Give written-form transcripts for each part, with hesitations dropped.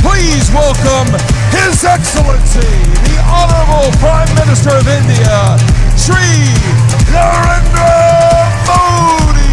Please welcome His Excellency, the Honorable Prime Minister of India, Shri Narendra Modi.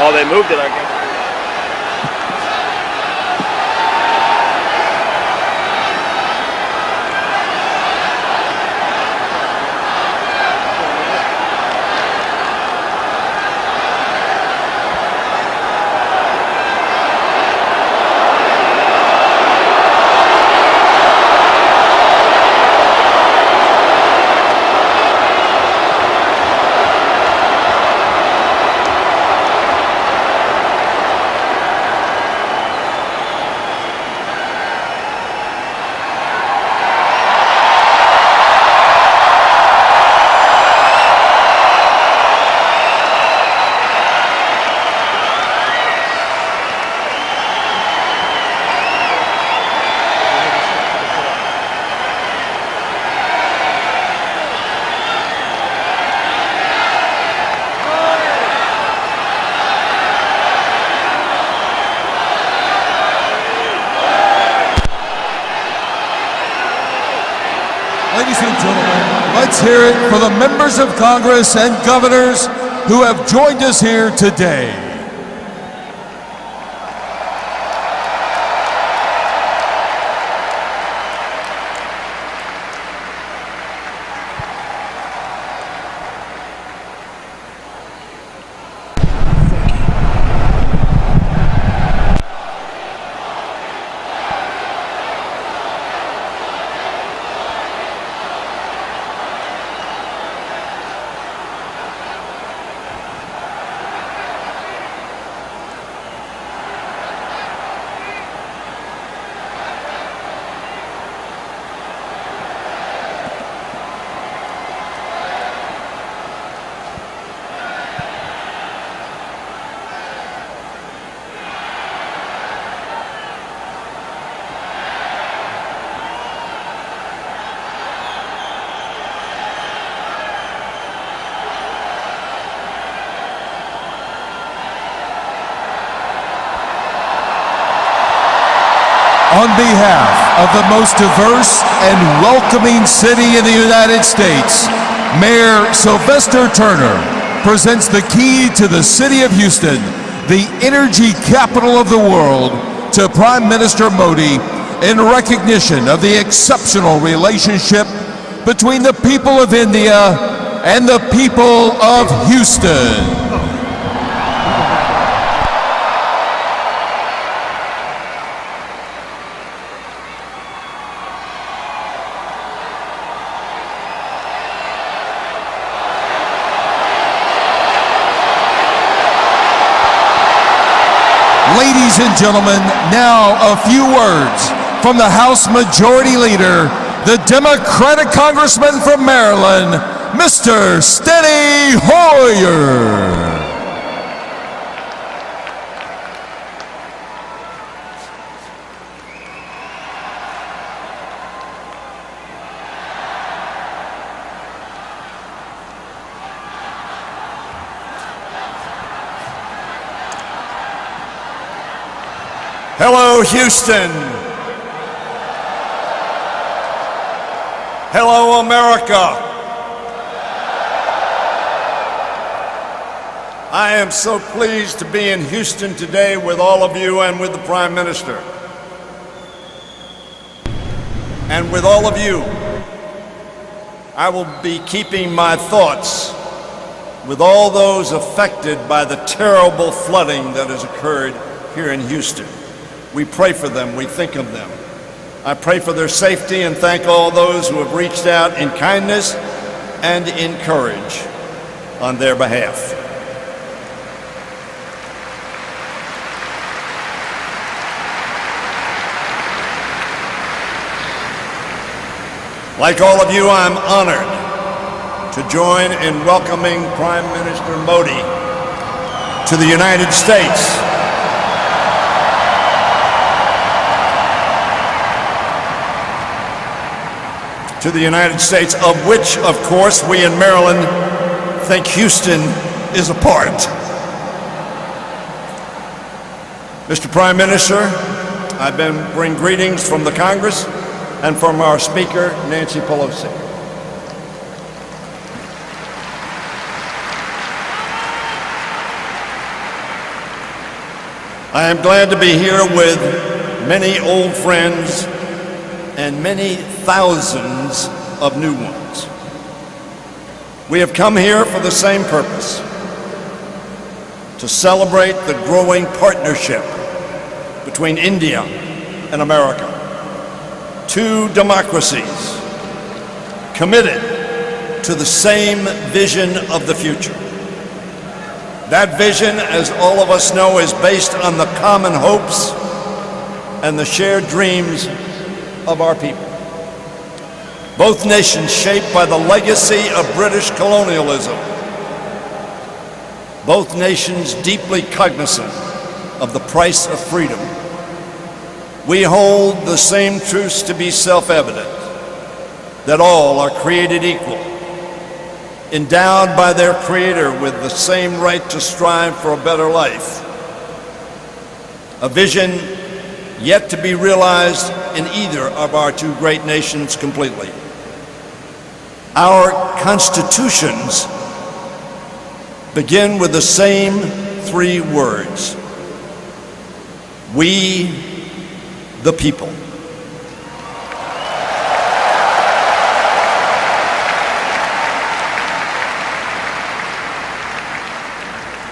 Oh, they moved it, I guess. Ladies and gentlemen, let's hear it for the members of Congress and governors who have joined us here today. On behalf of the most diverse and welcoming city in the United States, Mayor Sylvester Turner presents the key to the city of Houston, the energy capital of the world, to Prime Minister Modi in recognition of the exceptional relationship between the people of India and the people of Houston. Ladies and gentlemen, now a few words from the House Majority Leader, the Democratic Congressman from Maryland, Mr. Steny Hoyer. Hello, Houston. Hello, America. I am so pleased to be in Houston today with all of you and with the Prime Minister. And with all of you, I will be keeping my thoughts with all those affected by the terrible flooding that has occurred here in Houston. We pray for them, we think of them. I pray for their safety and thank all those who have reached out in kindness and in courage on their behalf. Like all of you, I'm honored to join in welcoming Prime Minister Modi to the United States. To the United States, of which, of course, we in Maryland think Houston is a part. Mr. Prime Minister, I bring greetings from the Congress and from our Speaker, Nancy Pelosi. I am glad to be here with many old friends and many thousands of new ones. We have come here for the same purpose, to celebrate the growing partnership between India and America. Two democracies committed to the same vision of the future. That vision, as all of us know, is based on the common hopes and the shared dreams of our people. Both nations shaped by the legacy of British colonialism. Both nations deeply cognizant of the price of freedom. We hold the same truths to be self-evident, that all are created equal, endowed by their Creator with the same right to strive for a better life. A vision yet to be realized in either of our two great nations completely. Our constitutions begin with the same three words: we the people.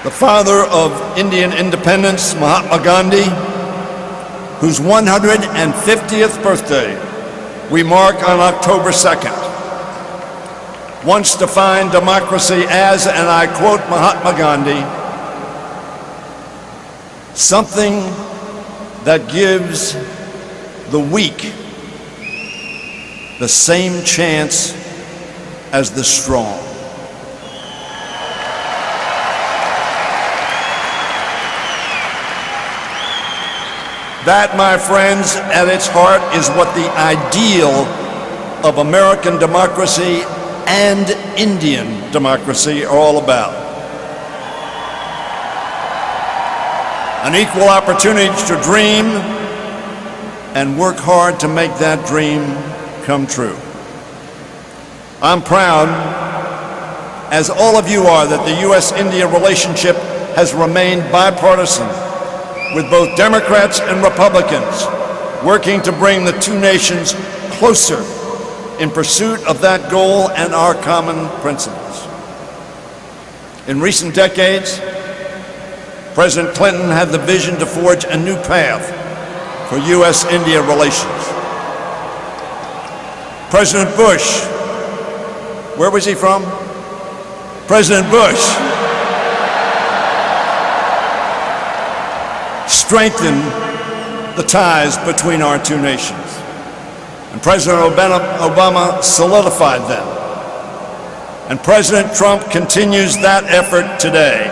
The father of Indian independence, Mahatma Gandhi, whose 150th birthday we mark on October 2nd, once defined democracy as, and I quote Mahatma Gandhi, something that gives the weak the same chance as the strong. That, my friends, at its heart is what the ideal of American democracy and Indian democracy are all about. An equal opportunity to dream and work hard to make that dream come true. I'm proud, as all of you are, that the U.S.-India relationship has remained bipartisan, with both Democrats and Republicans working to bring the two nations closer in pursuit of that goal and our common principles. In recent decades, President Clinton had the vision to forge a new path for U.S.-India relations. President Bush, where was he from? President Bush strengthen the ties between our two nations. And President Obama solidified them. And President Trump continues that effort today.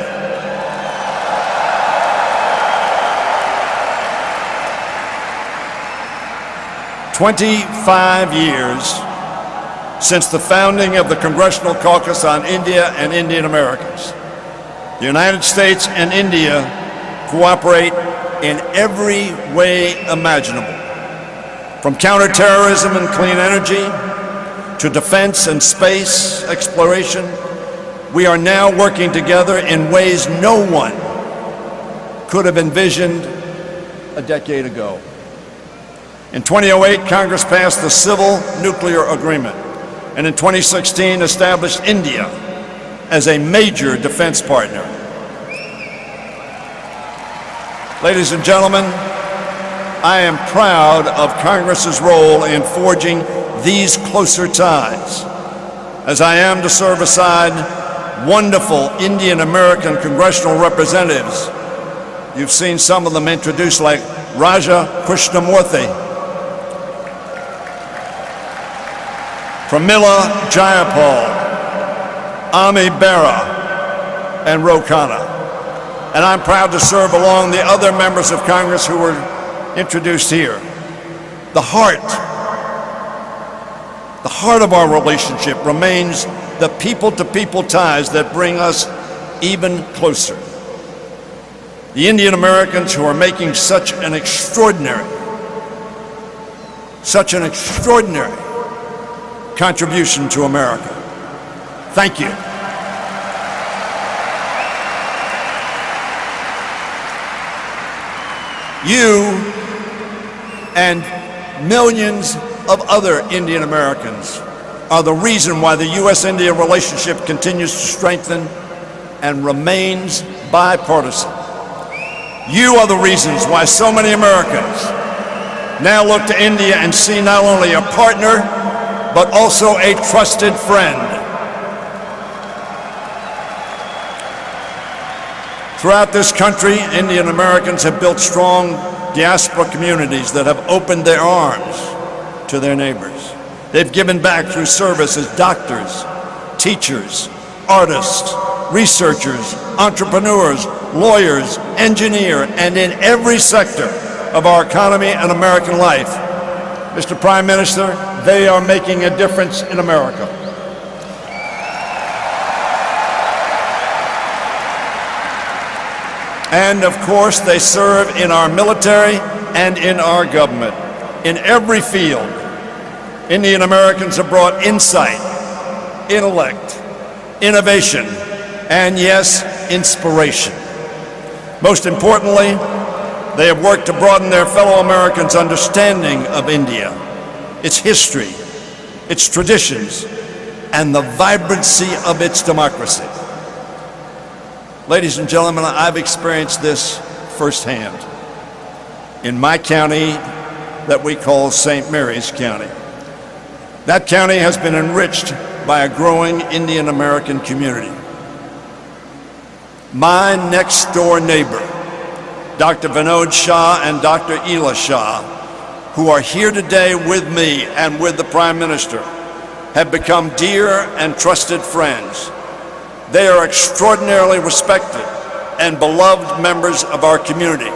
"25 years since the founding of the Congressional Caucus on India and Indian Americans. The United States and India cooperate in every way imaginable, from counterterrorism and clean energy to defense and space exploration. We are now working together in ways no one could have envisioned a decade ago. In 2008, Congress passed the Civil Nuclear Agreement, and in 2016 established India as a major defense partner. Ladies and gentlemen, I am proud of Congress's role in forging these closer ties, as I am to serve aside wonderful Indian American congressional representatives. You've seen some of them introduced, like Raja Krishnamurthy, Pramila Jayapal, Ami Bera, and Ro Khanna. And I'm proud to serve along the other members of Congress who were introduced here. The heart of our relationship remains the people-to-people ties that bring us even closer. The Indian Americans who are making such an extraordinary contribution to America. Thank you. You and millions of other Indian Americans are the reason why the U.S.-India relationship continues to strengthen and remains bipartisan. You are the reasons why so many Americans now look to India and see not only a partner, but also a trusted friend. Throughout this country, Indian Americans have built strong diaspora communities that have opened their arms to their neighbors. They've given back through service as doctors, teachers, artists, researchers, entrepreneurs, lawyers, engineers, and in every sector of our economy and American life. Mr. Prime Minister, they are making a difference in America. And of course, they serve in our military and in our government. In every field, Indian Americans have brought insight, intellect, innovation, and yes, inspiration. Most importantly, they have worked to broaden their fellow Americans' understanding of India, its history, its traditions, and the vibrancy of its democracy. Ladies and gentlemen, I've experienced this firsthand in my county that we call St. Mary's County. That county has been enriched by a growing Indian American community. My next door neighbor, Dr. Vinod Shah and Dr. Ela Shah, who are here today with me and with the Prime Minister, have become dear and trusted friends. They are extraordinarily respected and beloved members of our community.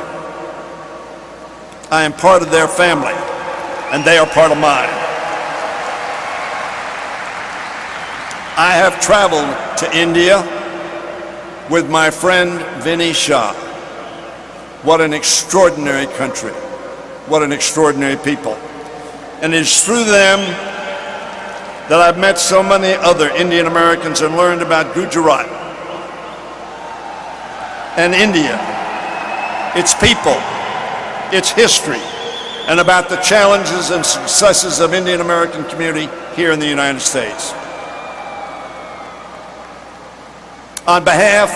I am part of their family, and they are part of mine. I have traveled to India with my friend Vinny Shah. What an extraordinary country. What an extraordinary people. And it is through them that I've met so many other Indian Americans and learned about Gujarat and India, its people, its history, and about the challenges and successes of Indian American community here in the United States. On behalf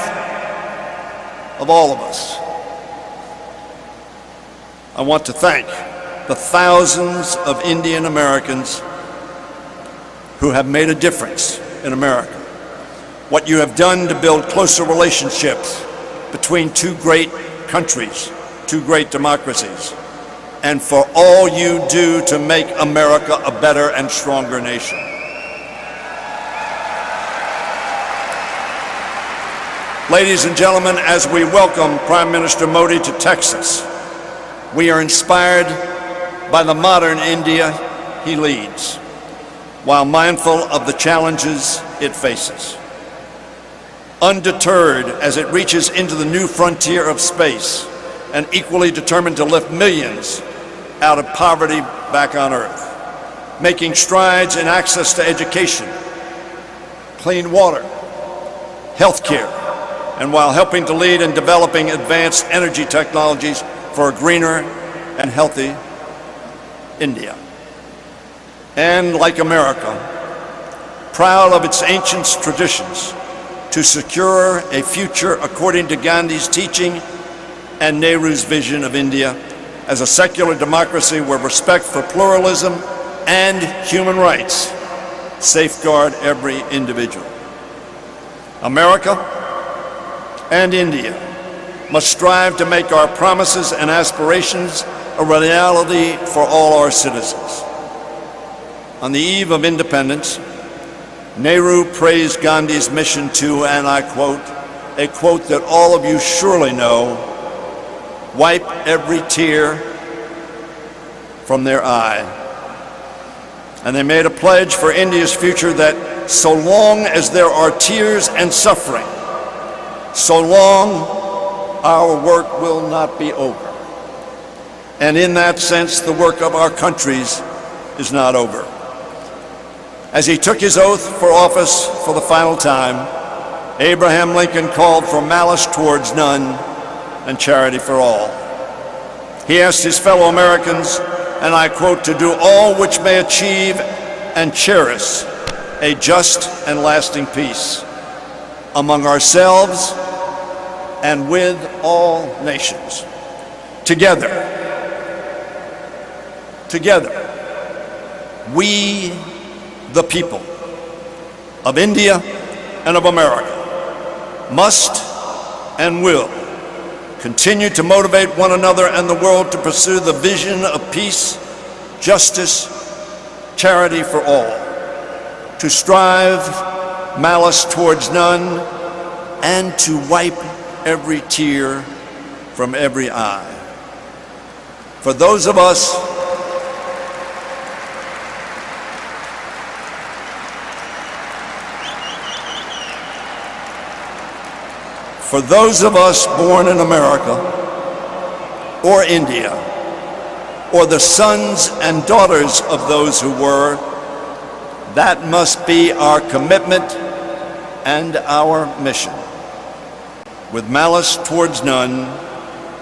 of all of us, I want to thank the thousands of Indian Americans who have made a difference in America. What you have done to build closer relationships between two great countries two great democracies, and for all you do to make America a better and stronger nation. Ladies and gentlemen, as we welcome Prime Minister Modi to Texas, we are inspired by the modern India he leads, while mindful of the challenges it faces. Undeterred as it reaches into the new frontier of space, and equally determined to lift millions out of poverty back on Earth, making strides in access to education, clean water, health care, and while helping to lead in developing advanced energy technologies for a greener and healthy India. And like America, proud of its ancient traditions, to secure a future according to Gandhi's teaching and Nehru's vision of India as a secular democracy where respect for pluralism and human rights safeguard every individual. America and India must strive to make our promises and aspirations a reality for all our citizens. On the eve of independence, Nehru praised Gandhi's mission to, and I quote, a quote that all of you surely know, wipe every tear from their eye. And they made a pledge for India's future that so long as there are tears and suffering, so long our work will not be over. And in that sense, the work of our countries is not over. As he took his oath for office for the final time, Abraham Lincoln called for malice towards none and charity for all. He asked his fellow Americans, and I quote, to do all which may achieve and cherish a just and lasting peace among ourselves and with all nations. Together, we, the people of India and of America, must and will continue to motivate one another and the world to pursue the vision of peace, justice, charity for all, to strive malice towards none, and to wipe every tear from every eye. For those of us born in America or India, or the sons and daughters of those who were, that must be our commitment and our mission. With malice towards none,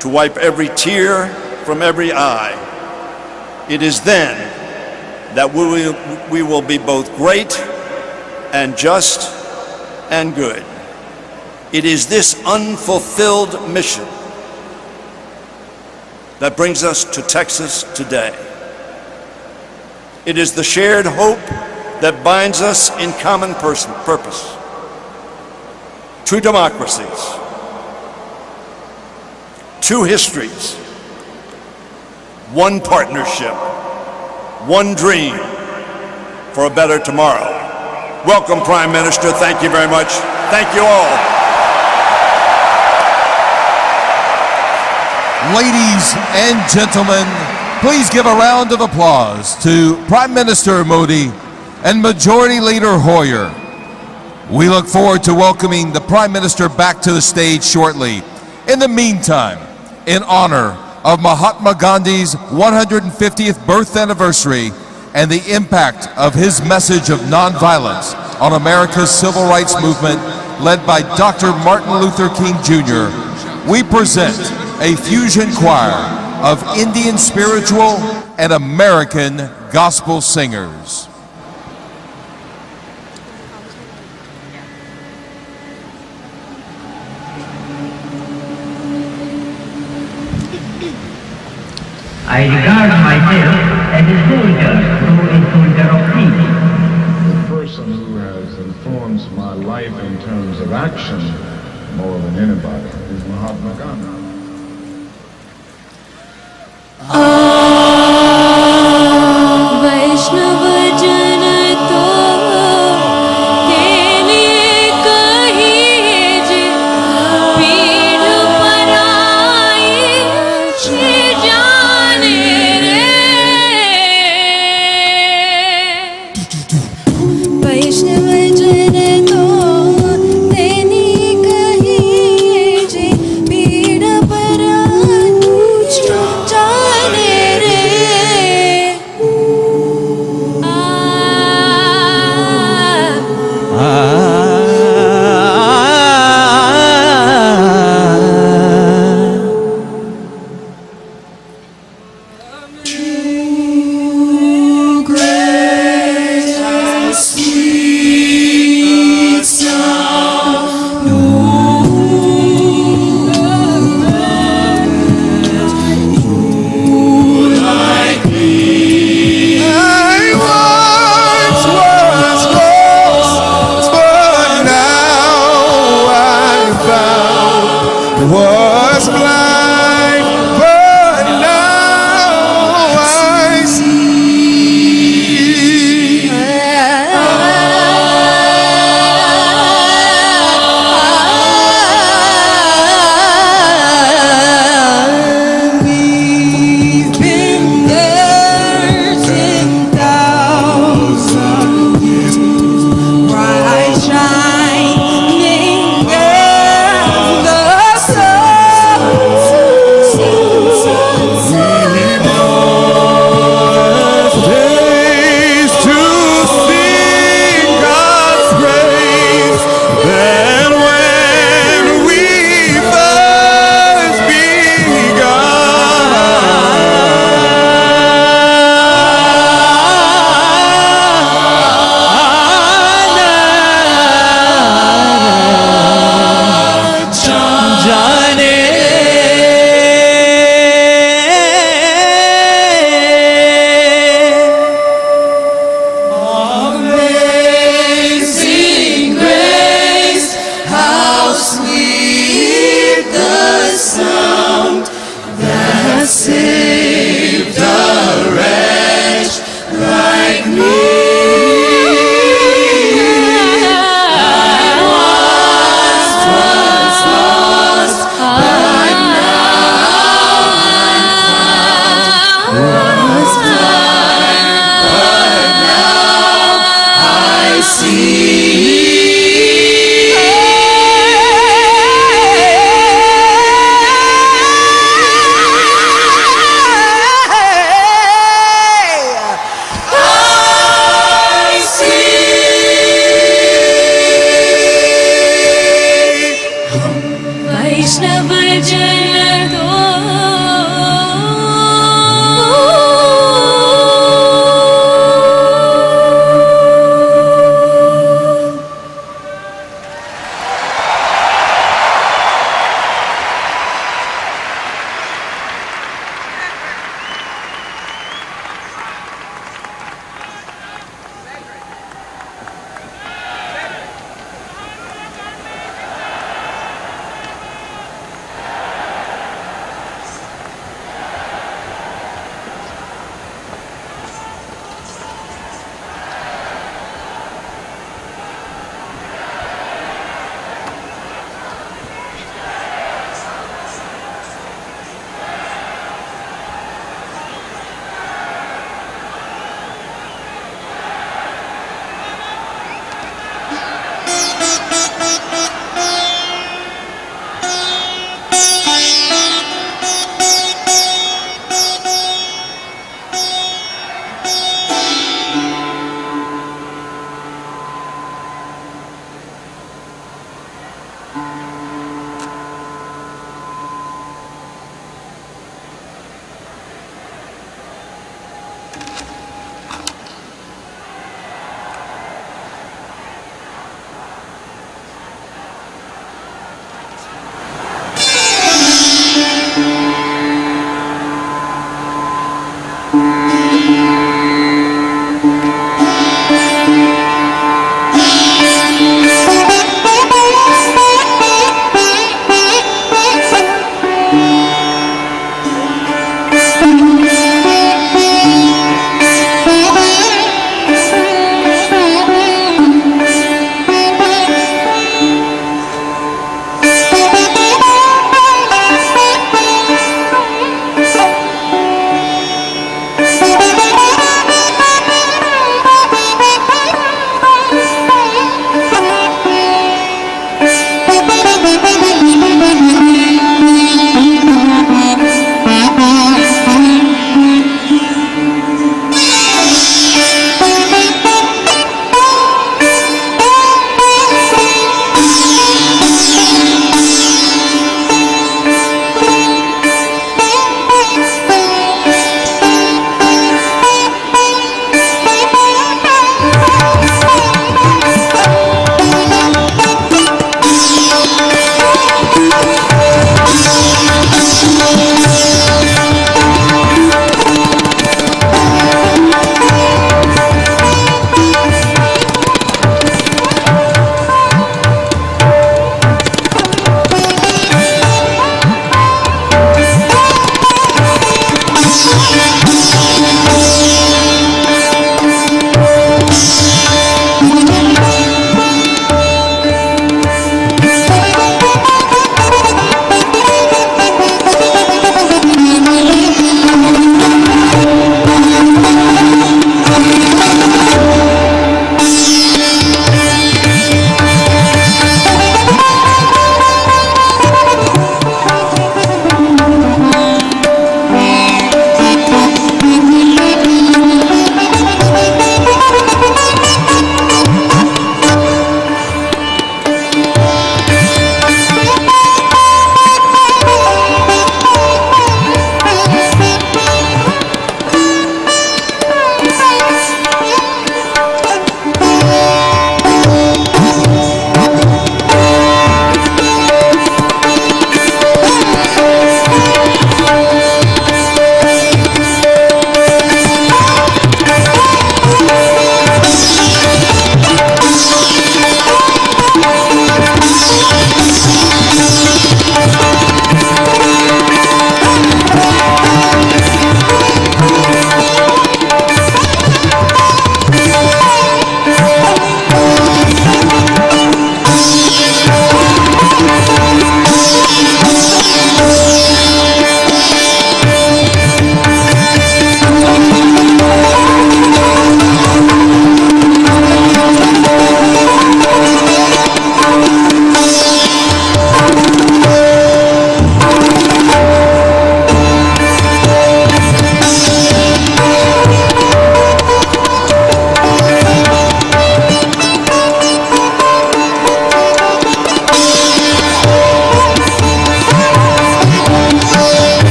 to wipe every tear from every eye. It is then that we will be both great and just and good. It is this unfulfilled mission that brings us to Texas today. It is the shared hope that binds us in common purpose. Two democracies, two histories, one partnership, one dream for a better tomorrow. Welcome, Prime Minister. Thank you very much. Thank you all. Ladies and gentlemen, please give a round of applause to Prime Minister Modi and Majority Leader Hoyer. We look forward to welcoming the Prime Minister back to the stage shortly. In the meantime, in honor of Mahatma Gandhi's 150th birth anniversary and the impact of his message of nonviolence on America's civil rights movement led by Dr. Martin Luther King Jr., we present a fusion choir of Indian spiritual and American gospel singers. I regard myself as a soldier, though a soldier of peace. The person who has informed my life in terms of action more than anybody is Mahatma Gandhi.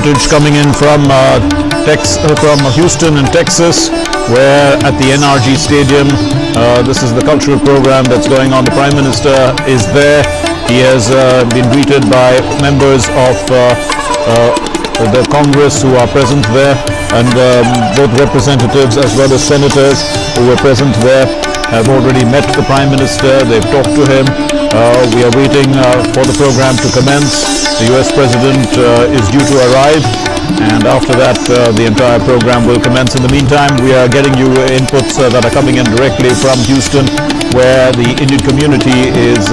footage coming in from Houston in Texas, where at the NRG Stadium, this is the cultural program that's going on. The Prime Minister is there. He has been greeted by members of the Congress who are present there, and both representatives as well as senators who were present there have already met the Prime Minister. They've talked to him. We are waiting for the program to commence. The US President is due to arrive, and after that the entire program will commence. In the meantime, we are getting you inputs that are coming in directly from Houston, where the Indian community is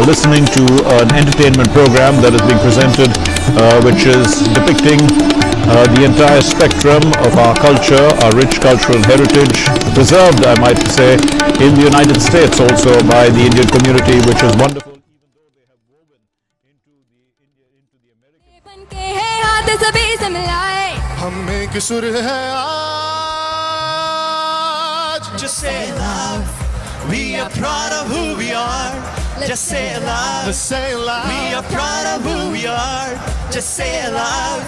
listening to an entertainment program that is being presented, which is depicting the entire spectrum of our culture, our rich cultural heritage, preserved, I might say, in the United States also by the Indian community, which is wonderful, even though they have woven into the American. Just say love. We are proud of who we are. Just say love. We are proud of who we are. Just say love.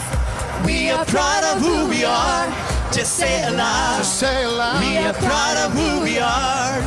We are proud of who we are. Just say love. We are proud of who we are.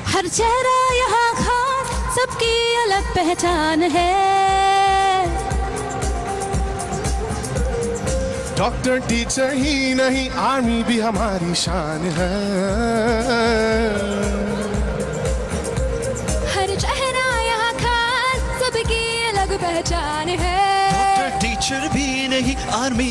हर चेहरा यहाँ खास, सबकी अलग पहचान है। Doctor teacher ही नहीं, army भी हमारी शान है। हर चेहरा यहाँ खास, सबकी अलग पहचान है। डॉक्टर टीचर भी नहीं, आर्मी